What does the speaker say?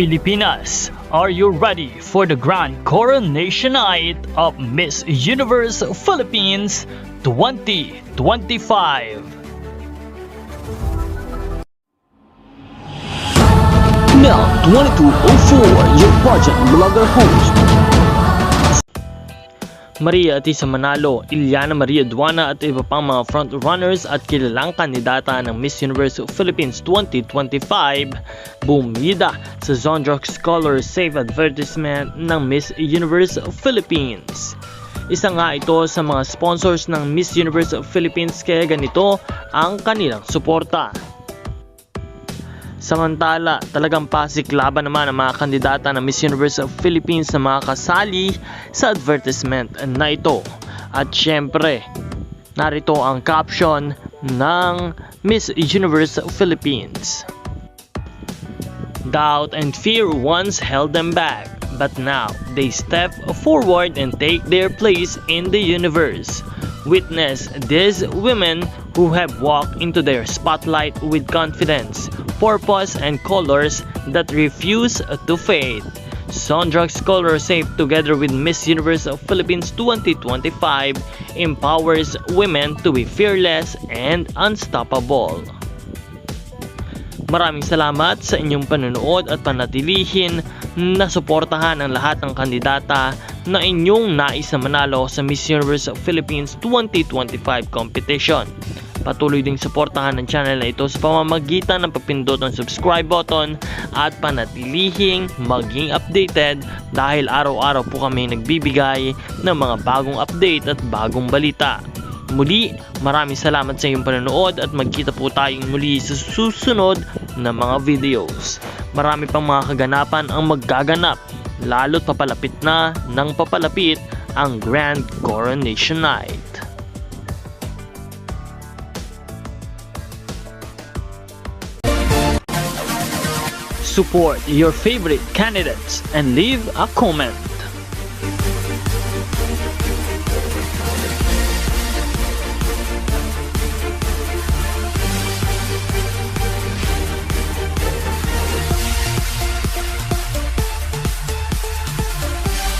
Pilipinas, are you ready for the grand coronation night of Miss Universe Philippines 2025? Now, 2204, your budget blogger host. Maria Atisa Manalo, Ilyana Maria Duana at iba pang mga frontrunners at kilalang kandidata ng Miss Universe Philippines 2025 bumida sa Zondrox Scholar Safe Advertisement ng Miss Universe Philippines. Isa nga ito sa mga sponsors ng Miss Universe Philippines kaya ganito ang kanilang suporta. Samantala, talagang pasiklaban naman ang mga kandidata ng Miss Universe of Philippines na mga kasali sa advertisement na ito. At syempre, narito ang caption ng Miss Universe Philippines. Doubt and fear once held them back, but now they step forward and take their place in the universe. Witness these women who have walked into their spotlight with confidence, purpose, and colors that refuse to fade. Zondrox Color Safe together with Miss Universe of Philippines 2025 empowers women to be fearless and unstoppable. Maraming salamat sa inyong panonood at panatilihin na suportahan ang lahat ng kandidata na inyong nais na manalo sa Miss Universe of Philippines 2025 competition. Patuloy ding suportahan ang channel na ito sa pamamagitan ng pagpindot ng subscribe button at panatilihing maging updated dahil araw-araw po kami nagbibigay ng mga bagong update at bagong balita. Muli, maraming salamat sa iyong panonood at magkita po tayong muli sa susunod na mga videos. Marami pang mga kaganapan ang maggaganap, lalo't papalapit na ng papalapit ang Grand Coronation Night. Support your favorite candidates and leave a comment.